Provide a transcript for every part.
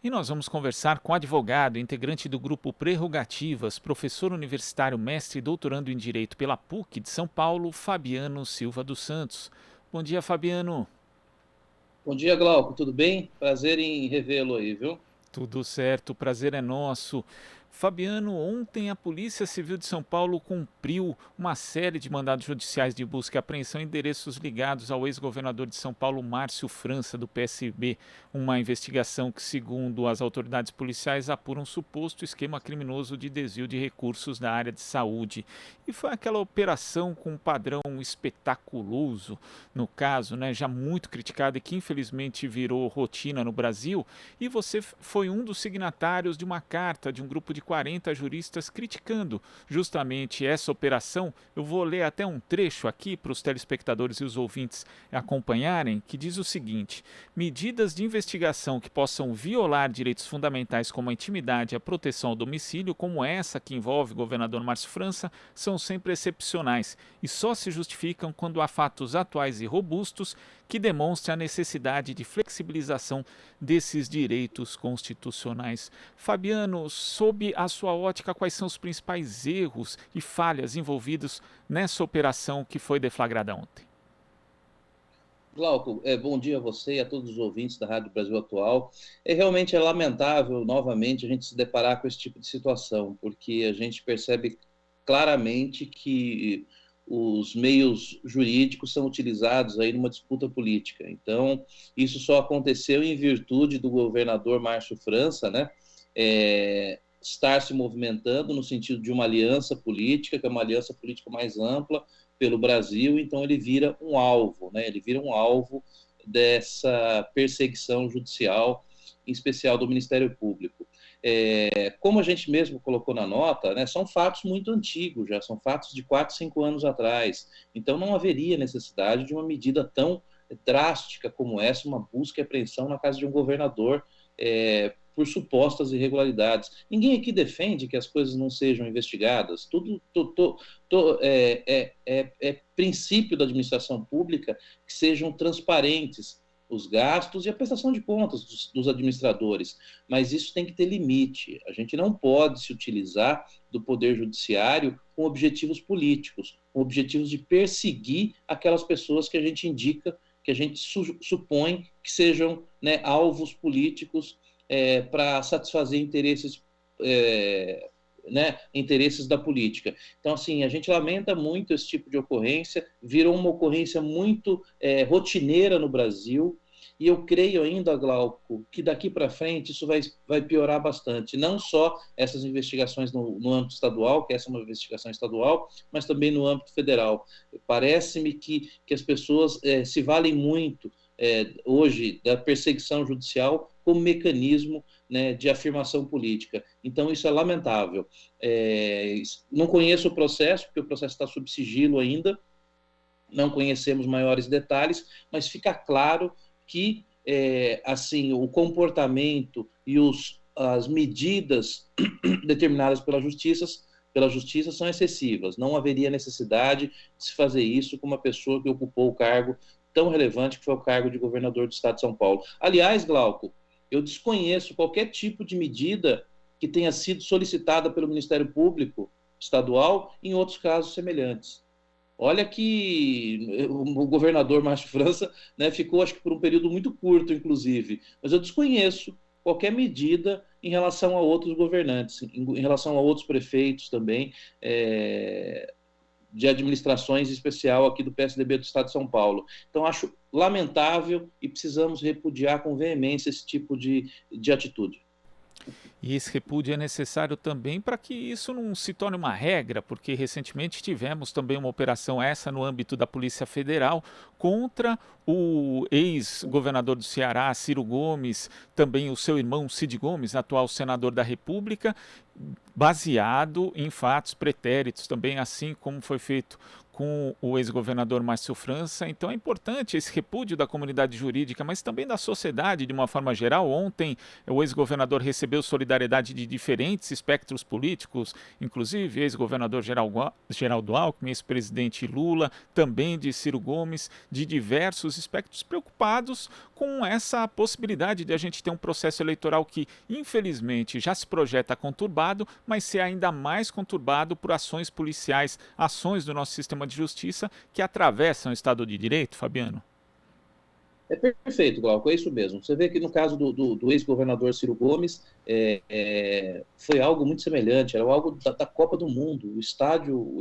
E nós vamos conversar com o advogado, integrante do grupo Prerrogativas, professor universitário, mestre e doutorando em Direito pela PUC de São Paulo, Fabiano Silva dos Santos. Bom dia, Fabiano. Bom dia, Glauco, tudo bem? Prazer em revê-lo aí, viu? Tudo certo, o prazer é nosso. Fabiano, ontem a Polícia Civil de São Paulo cumpriu uma série de mandados judiciais de busca e apreensão em endereços ligados ao ex-governador de São Paulo, Márcio França, do PSB. Uma investigação que, segundo as autoridades policiais, apura um suposto esquema criminoso de desvio de recursos da área de saúde. E foi aquela operação com um padrão espetaculoso, no caso, né, já muito criticada e que infelizmente virou rotina no Brasil. E você foi um dos signatários de uma carta de um grupo de 40 juristas criticando justamente essa operação. Eu vou ler até um trecho aqui para os telespectadores e os ouvintes acompanharem, que diz o seguinte: medidas de investigação que possam violar direitos fundamentais como a intimidade e a proteção ao domicílio, como essa que envolve o governador Márcio França, são sempre excepcionais e só se justificam quando há fatos atuais e robustos que demonstrem a necessidade de flexibilização desses direitos constitucionais. Fabiano, sob a sua ótica, quais são os principais erros e falhas envolvidos nessa operação que foi deflagrada ontem? Glauco, bom dia a você e a todos os ouvintes da Rádio Brasil Atual. Realmente é lamentável, novamente, a gente se deparar com esse tipo de situação, porque a gente percebe claramente que os meios jurídicos são utilizados aí numa disputa política. Então, isso só aconteceu em virtude do governador Márcio França, né? Estar se movimentando no sentido de uma aliança política, que é uma aliança política mais ampla pelo Brasil, então ele vira um alvo, né? Ele vira um alvo dessa perseguição judicial, em especial do Ministério Público. Como a gente mesmo colocou na nota, né, são fatos muito antigos já, são fatos de 4, 5 anos atrás, então não haveria necessidade de uma medida tão drástica como essa, uma busca e apreensão na casa de um governador por supostas irregularidades. Ninguém aqui defende que as coisas não sejam investigadas. Tudo é princípio da administração pública que sejam transparentes os gastos e a prestação de contas dos administradores. Mas isso tem que ter limite. A gente não pode se utilizar do poder judiciário com objetivos políticos, com objetivos de perseguir aquelas pessoas que a gente indica, que a gente supõe que sejam, né, alvos políticos para satisfazer interesses, né, interesses da política. Então, assim, a gente lamenta muito esse tipo de ocorrência, virou uma ocorrência muito rotineira no Brasil, e eu creio ainda, Glauco, que daqui para frente isso vai piorar bastante. Não só essas investigações no âmbito estadual, que essa é uma investigação estadual, mas também no âmbito federal. Parece-me que as pessoas se valem muito hoje da perseguição judicial como mecanismo, né, de afirmação política. Então, isso é lamentável. Não conheço o processo, porque o processo está sob sigilo ainda, não conhecemos maiores detalhes, mas fica claro que assim, o comportamento e as medidas determinadas pela justiça são excessivas. Não haveria necessidade de se fazer isso com uma pessoa que ocupou o cargo tão relevante que foi o cargo de governador do estado de São Paulo. Aliás, Glauco, eu desconheço qualquer tipo de medida que tenha sido solicitada pelo Ministério Público estadual em outros casos semelhantes. Olha que o governador Márcio França, né, ficou, acho que por um período muito curto, inclusive, mas eu desconheço qualquer medida em relação a outros governantes, em relação a outros prefeitos também, de administrações, em especial aqui do PSDB do Estado de São Paulo. Então, acho lamentável e precisamos repudiar com veemência esse tipo de atitude. E esse repúdio é necessário também para que isso não se torne uma regra, porque recentemente tivemos também uma operação essa no âmbito da Polícia Federal contra o ex-governador do Ceará, Ciro Gomes, também o seu irmão Cid Gomes, atual senador da República, baseado em fatos pretéritos, também assim como foi feito com o ex-governador Márcio França. Então é importante esse repúdio da comunidade jurídica, mas também da sociedade de uma forma geral. Ontem o ex-governador recebeu solidariedade de diferentes espectros políticos, inclusive ex-governador Geraldo Alckmin, ex-presidente Lula, também de Ciro Gomes, de diversos espectros preocupados com essa possibilidade de a gente ter um processo eleitoral que, infelizmente, já se projeta conturbado, mas ser ainda mais conturbado por ações policiais, ações do nosso sistema de justiça que atravessam o Estado de Direito, Fabiano? É perfeito, Glauco, é isso mesmo. Você vê que no caso do ex-governador Ciro Gomes, foi algo muito semelhante, era algo da Copa do Mundo, o estádio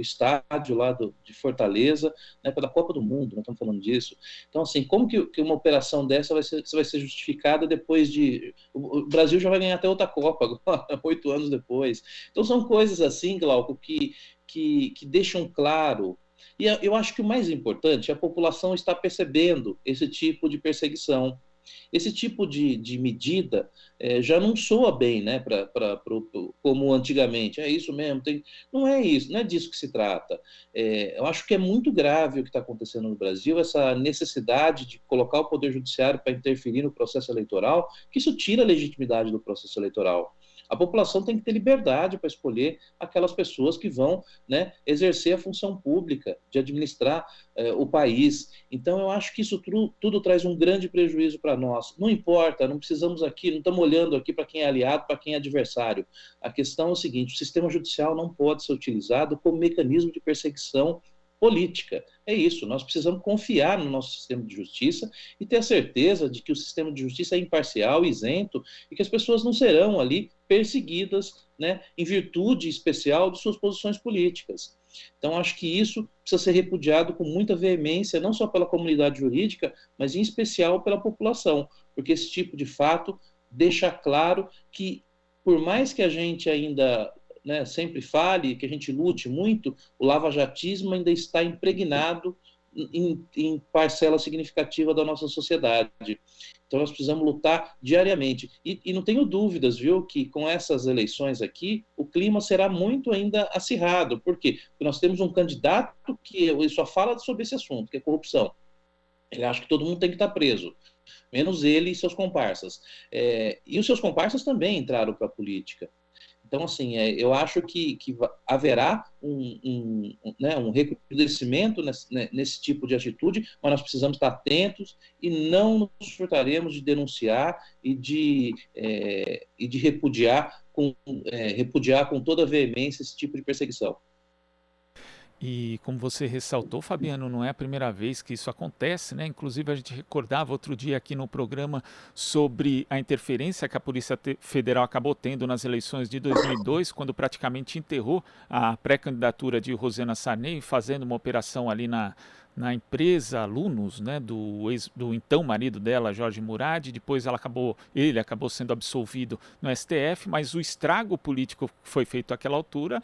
lá de Fortaleza, né, da Copa do Mundo, nós estamos falando disso. Então, assim, como que uma operação dessa vai ser justificada depois de... O Brasil já vai ganhar até outra Copa agora, 8 anos depois. Então, são coisas assim, Glauco, que deixam claro. E eu acho que o mais importante é a população estar percebendo esse tipo de perseguição. Esse tipo de medida já não soa bem, né, como antigamente. É isso mesmo, não é isso, não é disso que se trata. Eu acho que é muito grave o que está acontecendo no Brasil, essa necessidade de colocar o Poder Judiciário para interferir no processo eleitoral, que isso tira a legitimidade do processo eleitoral. A população tem que ter liberdade para escolher aquelas pessoas que vão, né, exercer a função pública, de administrar o país. Então, eu acho que isso tudo traz um grande prejuízo para nós. Não importa, não precisamos aqui, não estamos olhando aqui para quem é aliado, para quem é adversário. A questão é o seguinte: o sistema judicial não pode ser utilizado como mecanismo de perseguição política. É isso, nós precisamos confiar no nosso sistema de justiça e ter a certeza de que o sistema de justiça é imparcial, isento, e que as pessoas não serão ali perseguidas, né, em virtude especial de suas posições políticas. Então, acho que isso precisa ser repudiado com muita veemência, não só pela comunidade jurídica, mas em especial pela população, porque esse tipo de fato deixa claro que, por mais que a gente ainda, né, sempre fale, que a gente lute muito, o lavajatismo ainda está impregnado em parcela significativa da nossa sociedade. Então, nós precisamos lutar diariamente. E não tenho dúvidas, viu, que com essas eleições aqui, o clima será muito ainda acirrado. Por quê? Porque nós temos um candidato que só fala sobre esse assunto, que é corrupção. Ele acha que todo mundo tem que estar preso, menos ele e seus comparsas. E os seus comparsas também entraram para a política. Então, assim, eu acho que haverá né, um recrudescimento nesse tipo de atitude, mas nós precisamos estar atentos e não nos furtaremos de denunciar e de repudiar com toda a veemência esse tipo de perseguição. E como você ressaltou, Fabiano, não é a primeira vez que isso acontece, né? Inclusive a gente recordava outro dia aqui no programa sobre a interferência que a Polícia Federal acabou tendo nas eleições de 2002, quando praticamente enterrou a pré-candidatura de Rosiana Sarney, fazendo uma operação ali na empresa Alunos, né, do então marido dela, Jorge Murad. Depois ele acabou sendo absolvido no STF, mas o estrago político que foi feito àquela altura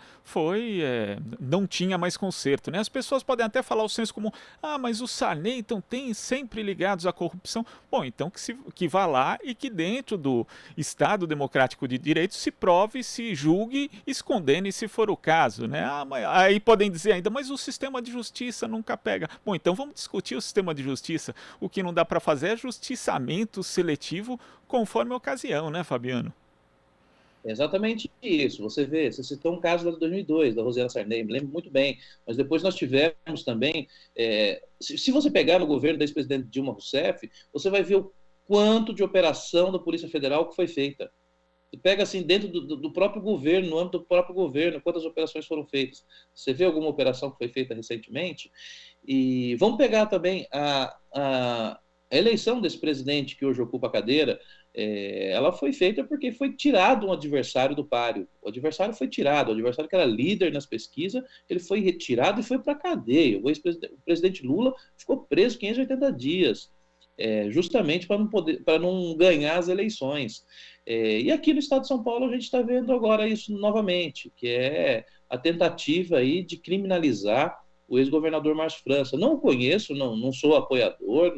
não tinha mais conserto, né? As pessoas podem até falar o senso comum: mas o Sarney então tem sempre ligados à corrupção. Bom, então que vá lá e que dentro do Estado Democrático de Direito se prove, se julgue e se condene se for o caso, né? Aí podem dizer ainda: mas o sistema de justiça nunca pega. Bom, então vamos discutir o sistema de justiça. O que não dá para fazer é justiçamento seletivo conforme a ocasião, né, Fabiano? É exatamente isso. Você citou um caso de 2002, da Rosiana Sarney, me lembro muito bem, mas depois nós tivemos também, se você pegar no governo da ex-presidente Dilma Rousseff, você vai ver o quanto de operação da Polícia Federal que foi feita. Você pega assim, dentro do próprio governo, no âmbito do próprio governo, quantas operações foram feitas. Você vê alguma operação que foi feita recentemente? E vamos pegar também a eleição desse presidente que hoje ocupa a cadeira. Ela foi feita porque foi tirado um adversário do páreo. O adversário foi tirado, o adversário que era líder nas pesquisas, ele foi retirado e foi para a cadeia. O presidente Lula ficou preso 580 dias, justamente para não ganhar as eleições. E aqui no estado de São Paulo a gente está vendo agora isso novamente, que é a tentativa aí de criminalizar o ex-governador Márcio França. Não o conheço, não sou apoiador,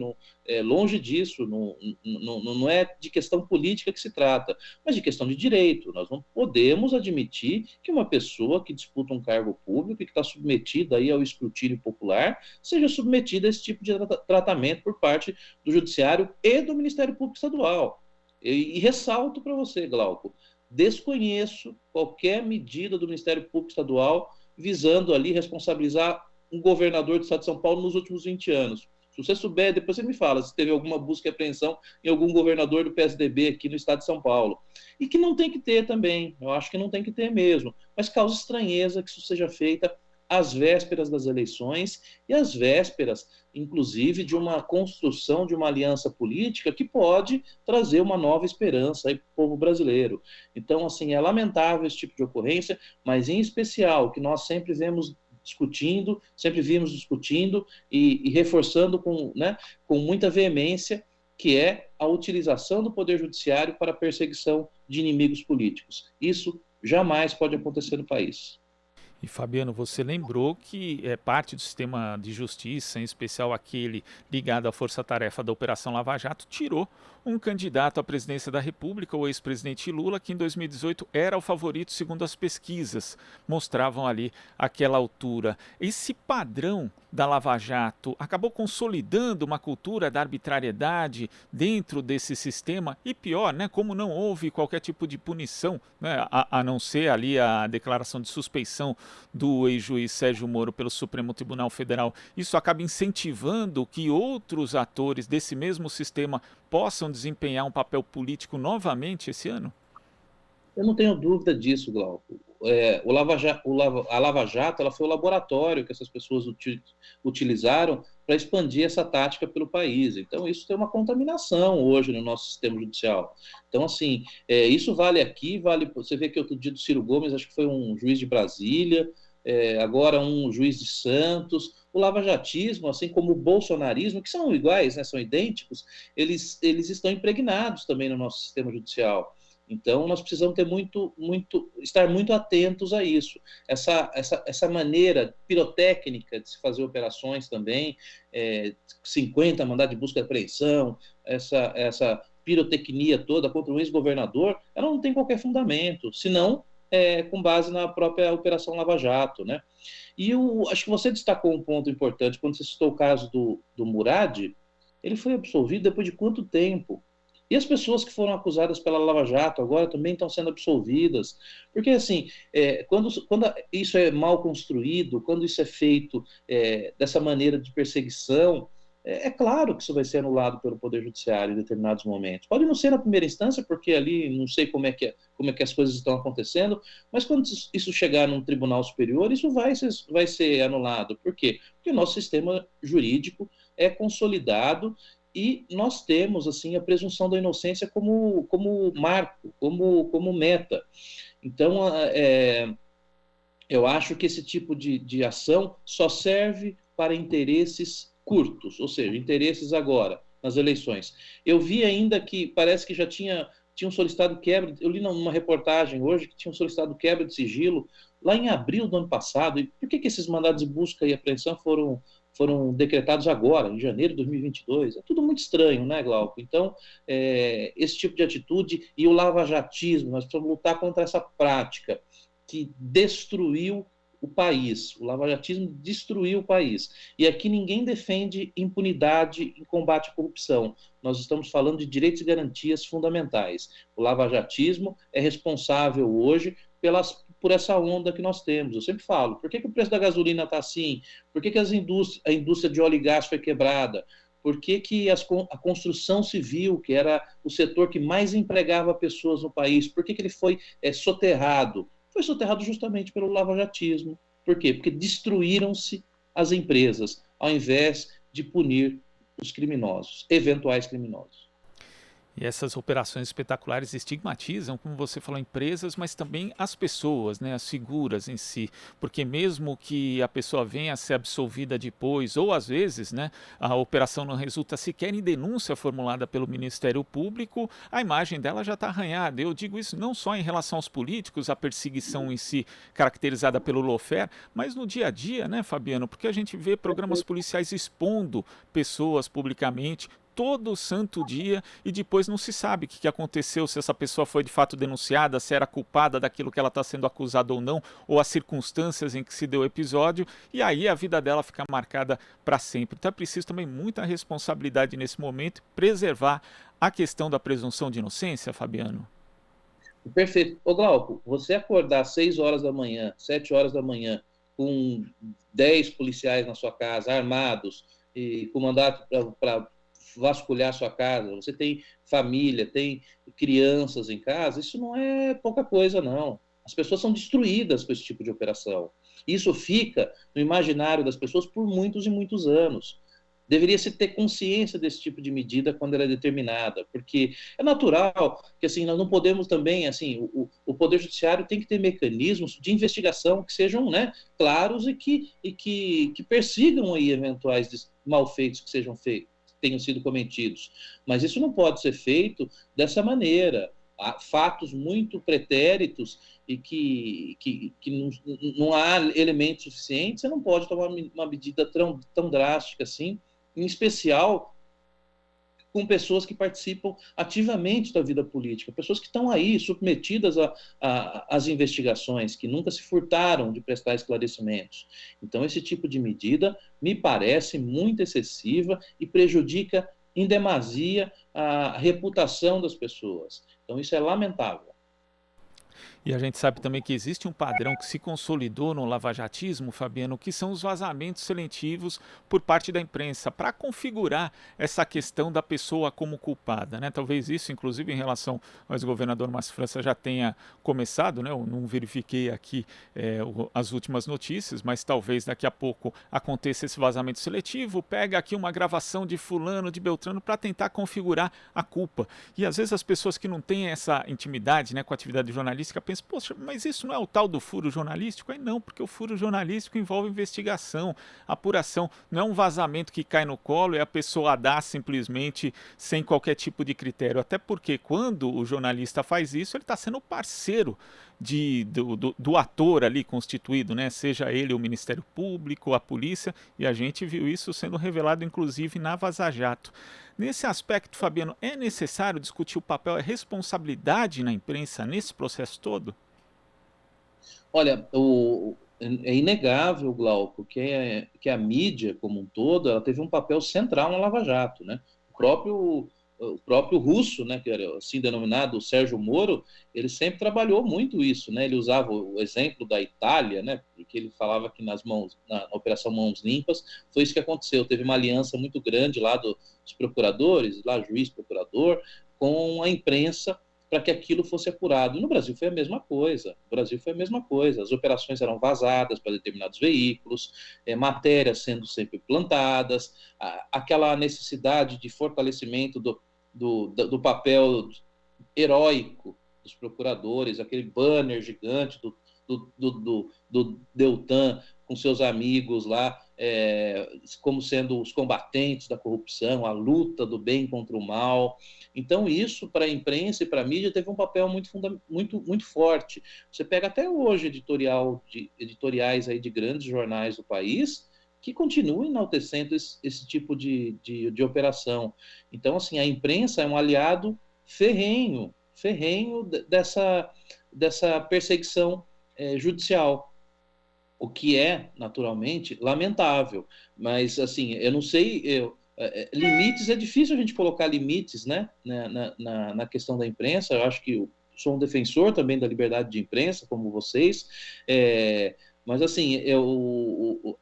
longe disso, não é de questão política que se trata, mas de questão de direito. Nós não podemos admitir que uma pessoa que disputa um cargo público e que está submetida aí ao escrutínio popular seja submetida a esse tipo de tratamento por parte do Judiciário e do Ministério Público Estadual. E ressalto para você, Glauco, desconheço qualquer medida do Ministério Público Estadual visando ali responsabilizar um governador do estado de São Paulo nos últimos 20 anos. Se você souber, depois você me fala se teve alguma busca e apreensão em algum governador do PSDB aqui no estado de São Paulo. E que não tem que ter também, eu acho que não tem que ter mesmo, mas causa estranheza que isso seja feito às vésperas das eleições e às vésperas, inclusive, de uma construção de uma aliança política que pode trazer uma nova esperança aí para o povo brasileiro. Então, assim, é lamentável esse tipo de ocorrência, mas em especial que nós sempre vimos discutindo e reforçando com muita veemência, que é a utilização do Poder Judiciário para a perseguição de inimigos políticos. Isso jamais pode acontecer no país. E Fabiano, você lembrou que parte do sistema de justiça, em especial aquele ligado à força-tarefa da Operação Lava Jato, tirou um candidato à presidência da República, o ex-presidente Lula, que em 2018 era o favorito segundo as pesquisas, mostravam ali aquela altura. Esse padrão da Lava Jato acabou consolidando uma cultura da arbitrariedade dentro desse sistema e pior, né, como não houve qualquer tipo de punição, né, a não ser ali a declaração de suspeição do ex-juiz Sérgio Moro pelo Supremo Tribunal Federal, isso acaba incentivando que outros atores desse mesmo sistema possam desempenhar um papel político novamente esse ano? Eu não tenho dúvida disso, Glauco. A Lava Jato ela foi o laboratório que essas pessoas utilizaram para expandir essa tática pelo país. Então, isso tem uma contaminação hoje no nosso sistema judicial. Então, assim, isso vale aqui, você vê que outro dia do Ciro Gomes, acho que foi um juiz de Brasília, agora um juiz de Santos. O lavajatismo, assim como o bolsonarismo, que são iguais, né, são idênticos, eles estão impregnados também no nosso sistema judicial. Então, nós precisamos ter estar muito atentos a isso. Essa maneira pirotécnica de se fazer operações também, 50 mandados de busca e apreensão, essa pirotecnia toda contra um ex-governador, ela não tem qualquer fundamento, senão com base na própria Operação Lava Jato, né? E acho que você destacou um ponto importante, quando você citou o caso do Murad, ele foi absolvido depois de quanto tempo? E as pessoas que foram acusadas pela Lava Jato agora também estão sendo absolvidas. Porque, assim, quando isso é mal construído, quando isso é feito dessa maneira de perseguição, é claro que isso vai ser anulado pelo Poder Judiciário em determinados momentos. Pode não ser na primeira instância, porque ali não sei como é que as coisas estão acontecendo, mas quando isso chegar num tribunal superior, isso vai ser anulado. Por quê? Porque o nosso sistema jurídico é consolidado e nós temos assim a presunção da inocência como marco, como meta. Então, eu acho que esse tipo de ação só serve para interesses curtos, ou seja, interesses agora, nas eleições. Eu vi ainda que parece que já tinham solicitado quebra, eu li numa reportagem hoje que tinham solicitado quebra de sigilo lá em abril do ano passado. E por que esses mandados de busca e apreensão foram decretados agora, em janeiro de 2022. É tudo muito estranho, né, Glauco? Então, esse tipo de atitude e o lavajatismo, nós precisamos lutar contra essa prática que destruiu o país. O lavajatismo destruiu o país. E aqui ninguém defende impunidade em combate à corrupção. Nós estamos falando de direitos e garantias fundamentais. O lavajatismo é responsável hoje por essa onda que nós temos. Eu sempre falo, por que o preço da gasolina está assim? Por que a indústria de óleo e gás foi quebrada? Por que a construção civil, que era o setor que mais empregava pessoas no país, por que ele foi soterrado? Foi soterrado justamente pelo lavajatismo. Por quê? Porque destruíram-se as empresas, ao invés de punir os criminosos, eventuais criminosos. E essas operações espetaculares estigmatizam, como você falou, empresas, mas também as pessoas, né, as figuras em si, porque mesmo que a pessoa venha a ser absolvida depois, ou às vezes, né, a operação não resulta sequer em denúncia formulada pelo Ministério Público, a imagem dela já está arranhada. Eu digo isso não só em relação aos políticos, a perseguição em si caracterizada pelo lawfare, mas no dia a dia, né, Fabiano, porque a gente vê programas policiais expondo pessoas publicamente todo santo dia e depois não se sabe o que aconteceu, se essa pessoa foi de fato denunciada, se era culpada daquilo que ela está sendo acusada ou não, ou as circunstâncias em que se deu o episódio, e aí a vida dela fica marcada para sempre. Então é preciso também muita responsabilidade nesse momento, preservar a questão da presunção de inocência, Fabiano. Perfeito. Ô Glauco, você acordar às 6 horas da manhã, 7 horas da manhã, com 10 policiais na sua casa, armados, e com mandato para vasculhar a sua casa, você tem família, tem crianças em casa, isso não é pouca coisa, não. As pessoas são destruídas com esse tipo de operação. Isso fica no imaginário das pessoas por muitos e muitos anos. Deveria-se ter consciência desse tipo de medida quando ela é determinada, porque é natural que assim nós não podemos também, assim, o Poder Judiciário tem que ter mecanismos de investigação que sejam, né, claros e que persigam aí eventuais malfeitos que sejam feitos, tenham sido cometidos. Mas isso não pode ser feito dessa maneira. Há fatos muito pretéritos e que não há elementos suficientes, você não pode tomar uma medida tão drástica assim, em especial com pessoas que participam ativamente da vida política, pessoas que estão aí submetidas às investigações, que nunca se furtaram de prestar esclarecimentos. Então, esse tipo de medida me parece muito excessiva e prejudica em demasia a reputação das pessoas. Então, isso é lamentável. E a gente sabe também que existe um padrão que se consolidou no lavajatismo, Fabiano, que são os vazamentos seletivos por parte da imprensa, para configurar essa questão da pessoa como culpada, né? Talvez isso, inclusive, em relação ao ex-governador Márcio França já tenha começado, né? Eu não verifiquei aqui as últimas notícias, mas talvez daqui a pouco aconteça esse vazamento seletivo, pega aqui uma gravação de fulano, de Beltrano, para tentar configurar a culpa. E às vezes as pessoas que não têm essa intimidade, né, com a atividade jornalística pensam, poxa, mas isso não é o tal do furo jornalístico? Aí não, porque o furo jornalístico envolve investigação, apuração, não é um vazamento que cai no colo e a pessoa dá simplesmente sem qualquer tipo de critério, até porque quando o jornalista faz isso, ele está sendo parceiro do ator ali constituído, né? Seja ele o Ministério Público, a polícia, e a gente viu isso sendo revelado inclusive na Vaza Jato. Nesse aspecto, Fabiano, é necessário discutir o papel e a responsabilidade na imprensa nesse processo todo? Olha, é inegável, Glauco, que a mídia como um todo ela teve um papel central na Lava Jato, né? O próprio Russo, né, que era assim denominado Sérgio Moro, ele sempre trabalhou muito isso, né? Ele usava o exemplo da Itália, né? Porque ele falava que na Operação Mãos Limpas, foi isso que aconteceu. Teve uma aliança muito grande lá dos procuradores, lá juiz, procurador, com a imprensa para que aquilo fosse apurado. E no Brasil foi a mesma coisa. No Brasil foi a mesma coisa. As operações eram vazadas para determinados veículos, matérias sendo sempre plantadas, aquela necessidade de fortalecimento do papel heróico dos procuradores, aquele banner gigante do Deltan com seus amigos lá, como sendo os combatentes da corrupção, a luta do bem contra o mal. Então, isso, para a imprensa e para a mídia, teve um papel muito forte. Você pega até hoje editoriais aí de grandes jornais do país que continuam enaltecendo esse tipo de operação. Então, assim, a imprensa é um aliado ferrenho dessa perseguição judicial, o que é, naturalmente, lamentável. Mas, assim, eu não sei, limites, é difícil a gente colocar limites, né, na questão da imprensa. Eu acho que eu sou um defensor também da liberdade de imprensa, como vocês, mas, assim,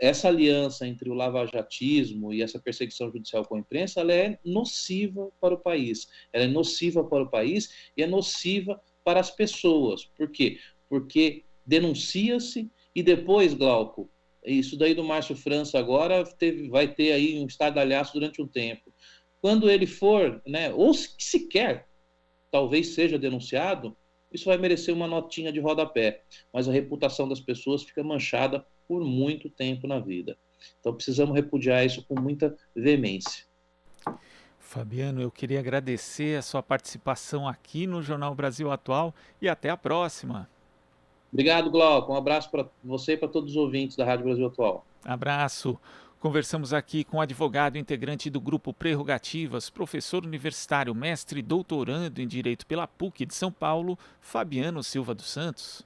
essa aliança entre o lavajatismo e essa perseguição judicial com a imprensa, ela é nociva para o país. Ela é nociva para o país e é nociva para as pessoas. Por quê? Porque denuncia-se e depois, Glauco, isso daí do Márcio França agora vai ter aí um estardalhaço durante um tempo. quando ele for, né, ou sequer talvez seja denunciado, isso vai merecer uma notinha de rodapé, mas a reputação das pessoas fica manchada por muito tempo na vida. Então precisamos repudiar isso com muita veemência. Fabiano, eu queria agradecer a sua participação aqui no Jornal Brasil Atual e até a próxima. Obrigado, Glauco. Um abraço para você e para todos os ouvintes da Rádio Brasil Atual. Abraço. Conversamos aqui com o advogado integrante do Grupo Prerrogativas, professor universitário, mestre e doutorando em Direito pela PUC de São Paulo, Fabiano Silva dos Santos.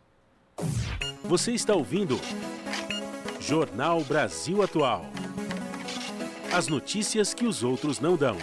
Você está ouvindo Jornal Brasil Atual. As notícias que os outros não dão.